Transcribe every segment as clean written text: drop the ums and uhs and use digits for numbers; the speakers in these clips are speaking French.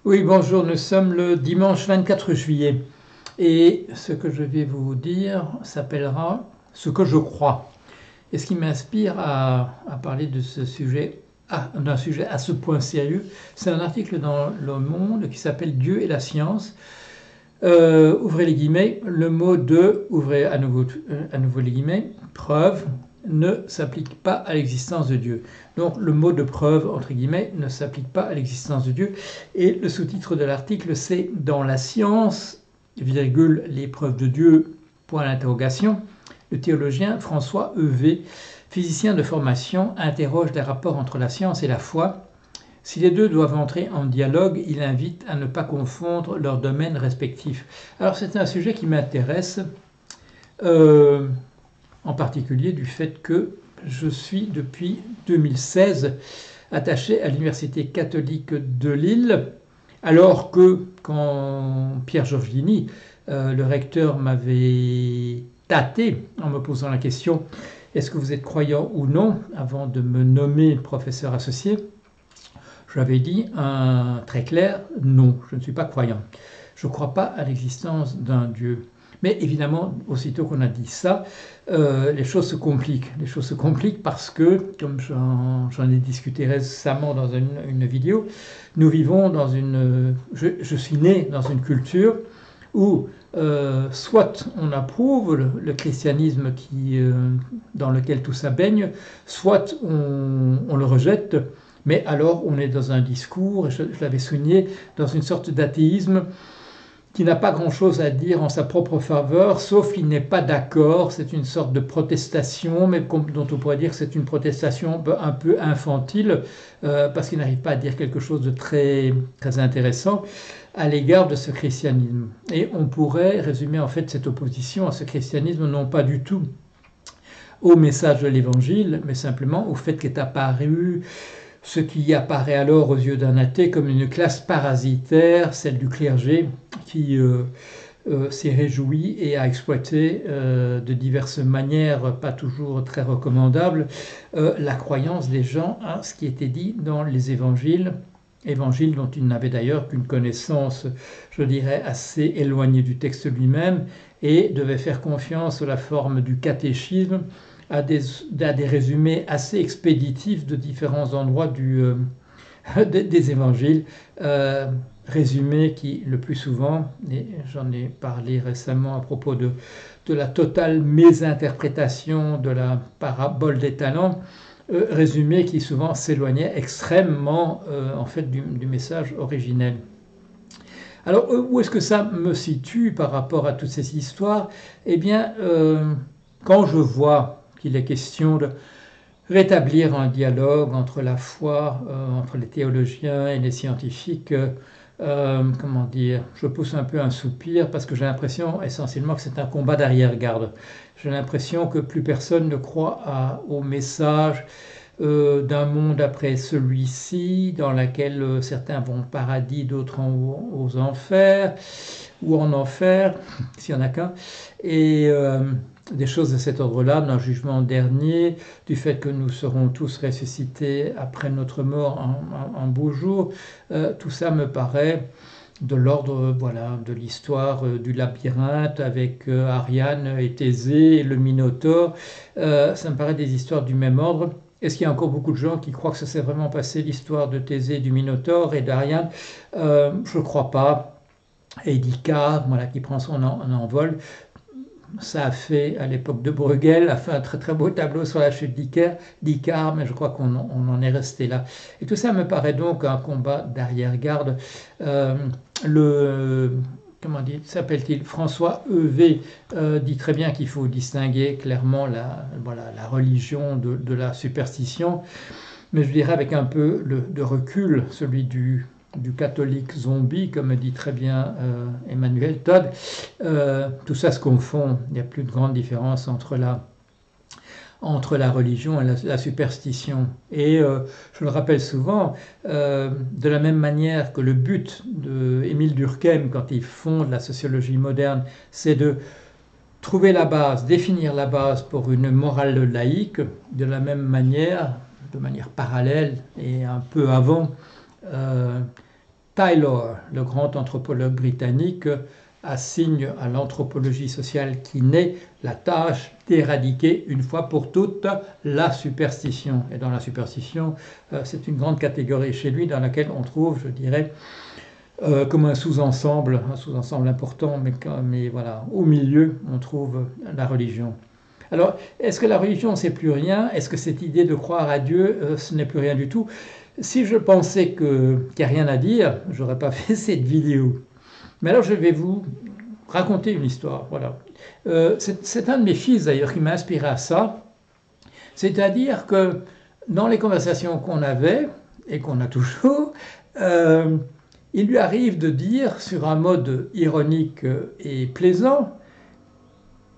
Oui, bonjour, nous sommes le dimanche 24 juillet et ce que je vais vous dire s'appellera ce que je crois. Et ce qui m'inspire à parler de ce sujet, d'un sujet à ce point sérieux, c'est un article dans Le Monde qui s'appelle Dieu et la science. Ouvrez les guillemets, le mot de, ouvrez à nouveau les guillemets, preuve, ne s'applique pas à l'existence de Dieu. Donc le mot de preuve, entre guillemets, ne s'applique pas à l'existence de Dieu. Et le sous-titre de l'article, c'est Dans la science, virgule, les preuves de Dieu, point d'interrogation. Le théologien François Heuvet, physicien de formation, interroge les rapports entre la science et la foi. Si les deux doivent entrer en dialogue, il invite à ne pas confondre leurs domaines respectifs. Alors c'est un sujet qui m'intéresse, euh, en particulier du fait que je suis depuis 2016 attaché à l'Université catholique de Lille, alors que quand Pierre Giorgini, le recteur, m'avait tâté en me posant la question « Est-ce que vous êtes croyant ou non ?» avant de me nommer professeur associé, j'avais dit très clair, non, je ne suis pas croyant. Je ne crois pas à l'existence d'un Dieu. Mais évidemment, aussitôt qu'on a dit ça, les choses se compliquent. Les choses se compliquent parce que, comme j'en ai discuté récemment dans une vidéo, nous vivons dans une... Je suis né dans une culture où soit on approuve le christianisme dans lequel tout ça baigne, soit on le rejette. Mais alors, on est dans un discours, je l'avais souligné, dans une sorte d'athéisme qui n'a pas grand-chose à dire en sa propre faveur, sauf qu'il n'est pas d'accord. C'est une sorte de protestation, mais dont on pourrait dire que c'est une protestation un peu infantile, parce qu'il n'arrive pas à dire quelque chose de très, très intéressant à l'égard de ce christianisme. Et on pourrait résumer en fait cette opposition à ce christianisme non pas du tout au message de l'Évangile, mais simplement au fait qu'est apparu ce qui apparaît alors aux yeux d'un athée comme une classe parasitaire, celle du clergé, qui s'est réjoui et a exploité de diverses manières, pas toujours très recommandables, la croyance des gens à ce qui était dit dans les évangiles, évangiles dont ils n'avaient d'ailleurs qu'une connaissance, je dirais, assez éloignée du texte lui-même, et devaient faire confiance sous la forme du catéchisme à des résumés assez expéditifs de différents endroits des évangiles, résumés qui, le plus souvent, et j'en ai parlé récemment à propos de la totale mésinterprétation de la parabole des talents, résumés qui souvent s'éloignaient extrêmement en fait du message originel. Alors, où est-ce que ça me situe par rapport à toutes ces histoires? Eh bien, quand je vois qu'il est question de rétablir un dialogue entre la foi, entre les théologiens et les scientifiques, comment dire, je pousse un peu un soupir parce que j'ai l'impression essentiellement que c'est un combat d'arrière-garde. J'ai l'impression que plus personne ne croit au message d'un monde après celui-ci, dans lequel certains vont au paradis, d'autres aux enfers, ou en enfer, s'il n'y en a qu'un, et des choses de cet ordre-là, d'un jugement dernier, du fait que nous serons tous ressuscités après notre mort en beau jour, tout ça me paraît de l'ordre voilà, de l'histoire du labyrinthe avec Ariane et Thésée et le Minotaure. Ça me paraît des histoires du même ordre. Est-ce qu'il y a encore beaucoup de gens qui croient que ça s'est vraiment passé, l'histoire de Thésée, du Minotaure et d'Ariane? Je ne crois pas. Et d'Icare, voilà, qui prend son envol. Ça a fait, à l'époque de Bruegel, a fait un très très beau tableau sur la chute d'Icare, mais je crois qu'on en est resté là. Et tout ça me paraît donc un combat d'arrière-garde. Le comment s'appelle-t-il, François Heuvet dit très bien qu'il faut distinguer clairement la religion de la superstition, mais je dirais avec un peu de recul, celui du catholique zombie, comme dit très bien Emmanuel Todd. Tout ça se confond, il n'y a plus de grande différence entre la religion et la superstition. Et je le rappelle souvent, de la même manière que le but d'Émile Durkheim, quand il fonde la sociologie moderne, c'est de trouver la base, définir la base pour une morale laïque, de la même manière, de manière parallèle et un peu avant, Taylor, le grand anthropologue britannique, assigne à l'anthropologie sociale qui naît la tâche d'éradiquer une fois pour toutes la superstition. Et dans la superstition, c'est une grande catégorie chez lui dans laquelle on trouve, je dirais, comme un sous-ensemble important, mais voilà, au milieu, on trouve la religion. Alors, est-ce que la religion, c'est plus rien? Est-ce que cette idée de croire à Dieu, ce n'est plus rien du tout? Si je pensais qu'il n'y a rien à dire, je n'aurais pas fait cette vidéo. Mais alors, je vais vous raconter une histoire. Voilà. C'est un de mes fils, d'ailleurs, qui m'a inspiré à ça. C'est-à-dire que dans les conversations qu'on avait, et qu'on a toujours, il lui arrive de dire, sur un mode ironique et plaisant,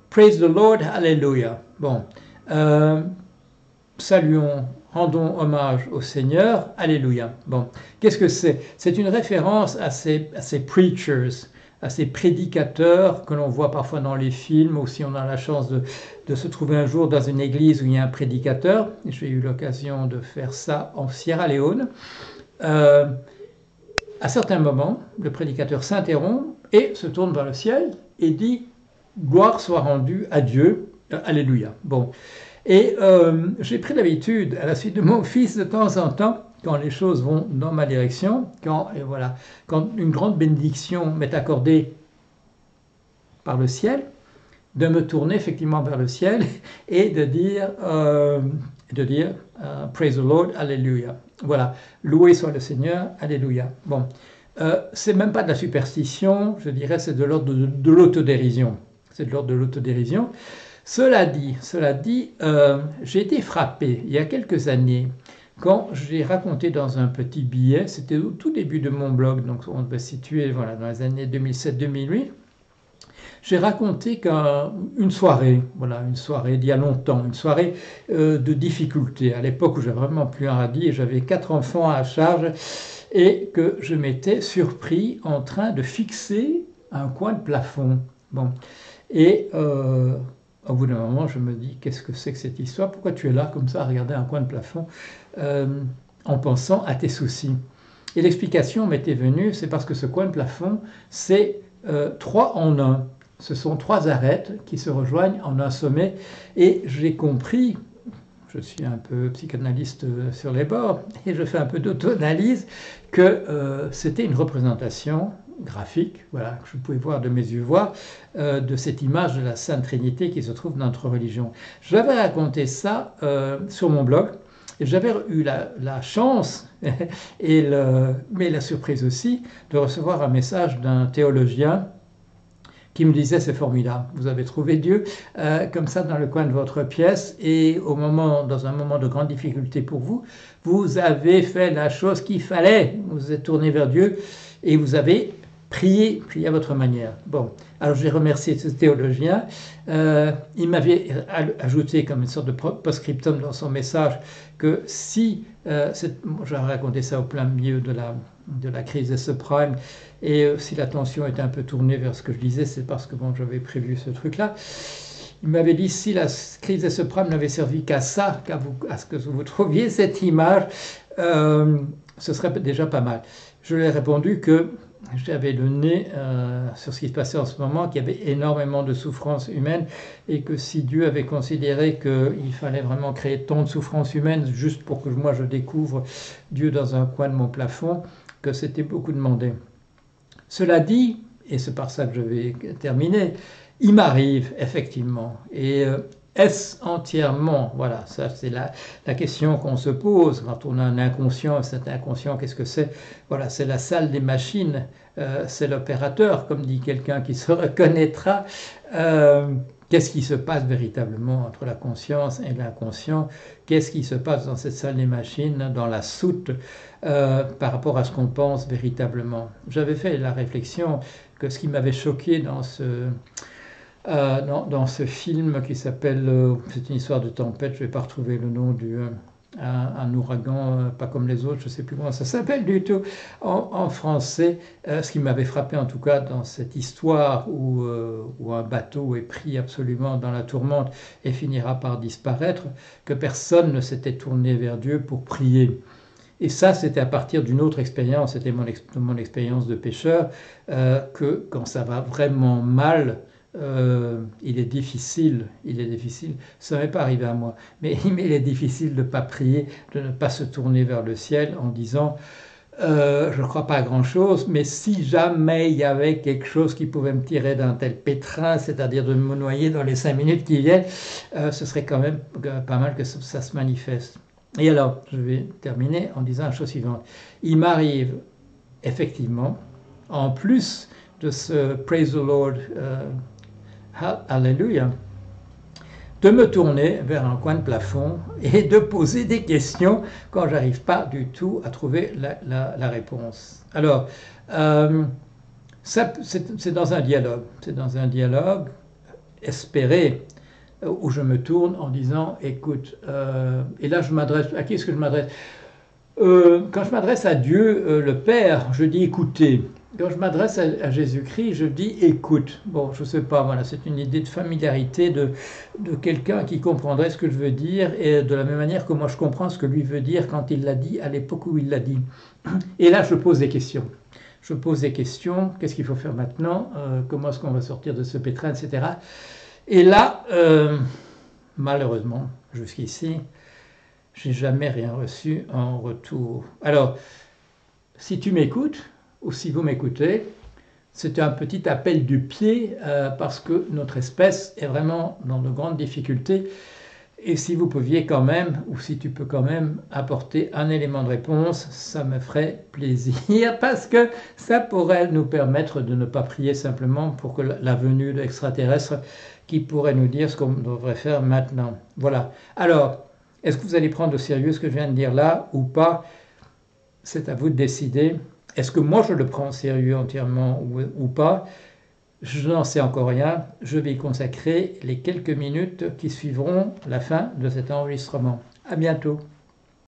Praise the Lord, Alléluia. Bon, saluons, rendons hommage au Seigneur, Alléluia. Bon, qu'est-ce que c'est? C'est une référence à ces preachers, à ces prédicateurs que l'on voit parfois dans les films, ou si on a la chance de se trouver un jour dans une église où il y a un prédicateur. J'ai eu l'occasion de faire ça en Sierra Leone. À certains moments, le prédicateur s'interrompt et se tourne vers le ciel et dit « Gloire soit rendue à Dieu, Alléluia ». Bon. Et j'ai pris l'habitude, à la suite de mon fils, de temps en temps, quand les choses vont dans ma direction, quand une grande bénédiction m'est accordée par le ciel, de me tourner effectivement vers le ciel et de dire Praise the Lord, Alléluia. Voilà, loué soit le Seigneur, Alléluia. Bon, c'est même pas de la superstition, je dirais, c'est de l'ordre de l'autodérision. C'est de l'ordre de l'autodérision. Cela dit, j'ai été frappé il y a quelques années quand j'ai raconté dans un petit billet, c'était au tout début de mon blog, donc on devait se situer voilà, dans les années 2007-2008, j'ai raconté qu'une soirée, voilà, une soirée d'il y a longtemps, une soirée de difficulté, à l'époque où j'avais vraiment plus un radis et j'avais 4 enfants à charge, et que je m'étais surpris en train de fixer un coin de plafond. Bon. Et au bout d'un moment, je me dis, qu'est-ce que c'est que cette histoire? Pourquoi tu es là comme ça à regarder un coin de plafond en pensant à tes soucis? Et l'explication m'était venue, c'est parce que ce coin de plafond, c'est 3 en 1. Ce sont 3 arêtes qui se rejoignent en un sommet. Et j'ai compris, je suis un peu psychanalyste sur les bords, et je fais un peu d'auto-analyse, que c'était une représentation graphique, voilà, que je pouvais voir de mes yeux voir, de cette image de la Sainte Trinité qui se trouve dans notre religion. J'avais raconté ça sur mon blog, et j'avais eu la chance, mais la surprise aussi, de recevoir un message d'un théologien qui me disait c'est formidable, vous avez trouvé Dieu comme ça dans le coin de votre pièce et dans un moment de grande difficulté pour vous, vous avez fait la chose qu'il fallait, vous vous êtes tourné vers Dieu et vous avez prié à votre manière. Bon, alors j'ai remercié ce théologien, il m'avait ajouté comme une sorte de post-scriptum dans son message que si, j'avais raconté ça au plein milieu de la crise des subprimes, et si la tension était un peu tournée vers ce que je disais, c'est parce que bon, j'avais prévu ce truc-là. Il m'avait dit, si la crise des subprimes n'avait servi qu'à ça, à ce que vous trouviez cette image, ce serait déjà pas mal. Je lui ai répondu que j'avais donné sur ce qui se passait en ce moment, qu'il y avait énormément de souffrances humaines et que si Dieu avait considéré qu'il fallait vraiment créer tant de souffrances humaines juste pour que moi je découvre Dieu dans un coin de mon plafond, que c'était beaucoup demandé. Cela dit, et c'est par ça que je vais terminer, il m'arrive effectivement, et est-ce entièrement, voilà, ça c'est la question qu'on se pose quand on a un inconscient, cet inconscient qu'est-ce que c'est? Voilà, c'est la salle des machines, c'est l'opérateur, comme dit quelqu'un qui se reconnaîtra. Qu'est-ce qui se passe véritablement entre la conscience et l'inconscient? Qu'est-ce qui se passe dans cette salle des machines, dans la soute, par rapport à ce qu'on pense véritablement? J'avais fait la réflexion que ce qui m'avait choqué dans ce film qui s'appelle, c'est une histoire de tempête, je ne vais pas retrouver le nom un ouragan, pas comme les autres, je ne sais plus comment ça s'appelle du tout en français. Ce qui m'avait frappé en tout cas dans cette histoire où un bateau est pris absolument dans la tourmente et finira par disparaître, que personne ne s'était tourné vers Dieu pour prier. Et ça, c'était à partir d'une autre expérience, c'était mon expérience de pêcheur, que quand ça va vraiment mal, il est difficile, ça m'est pas arrivé à moi, mais il est difficile de ne pas prier, de ne pas se tourner vers le ciel en disant je ne crois pas à grand-chose, mais si jamais il y avait quelque chose qui pouvait me tirer d'un tel pétrin, c'est-à-dire de me noyer dans les 5 minutes qui viennent, ce serait quand même pas mal que ça se manifeste. Et alors, je vais terminer en disant la chose suivante. Il m'arrive effectivement, en plus de ce Praise the Lord, Hallelujah, de me tourner vers un coin de plafond et de poser des questions quand j'arrive pas du tout à trouver la réponse. Alors, c'est dans un dialogue. C'est dans un dialogue espéré où je me tourne en disant, écoute, et là je m'adresse, à qui est-ce que je m'adresse? Quand je m'adresse à Dieu, le Père, je dis écoutez. Quand je m'adresse à Jésus-Christ, je dis écoute. Bon, je ne sais pas, voilà, c'est une idée de familiarité de quelqu'un qui comprendrait ce que je veux dire et de la même manière que moi je comprends ce que lui veut dire quand il l'a dit à l'époque où il l'a dit. Et là, je pose des questions. Je pose des questions, qu'est-ce qu'il faut faire maintenant, comment est-ce qu'on va sortir de ce pétrin, etc. Et là, malheureusement, jusqu'ici, j'ai jamais rien reçu en retour. Alors, si tu m'écoutes, ou si vous m'écoutez, c'est un petit appel du pied parce que notre espèce est vraiment dans de grandes difficultés. Et si vous pouviez quand même, ou si tu peux quand même apporter un élément de réponse, ça me ferait plaisir parce que ça pourrait nous permettre de ne pas prier simplement pour que la venue d'extraterrestres qui pourraient nous dire ce qu'on devrait faire maintenant. Voilà. Alors, est-ce que vous allez prendre au sérieux ce que je viens de dire là ou pas? C'est à vous de décider. Est-ce que moi je le prends au sérieux entièrement ou pas? Je n'en sais encore rien. Je vais y consacrer les quelques minutes qui suivront la fin de cet enregistrement. À bientôt.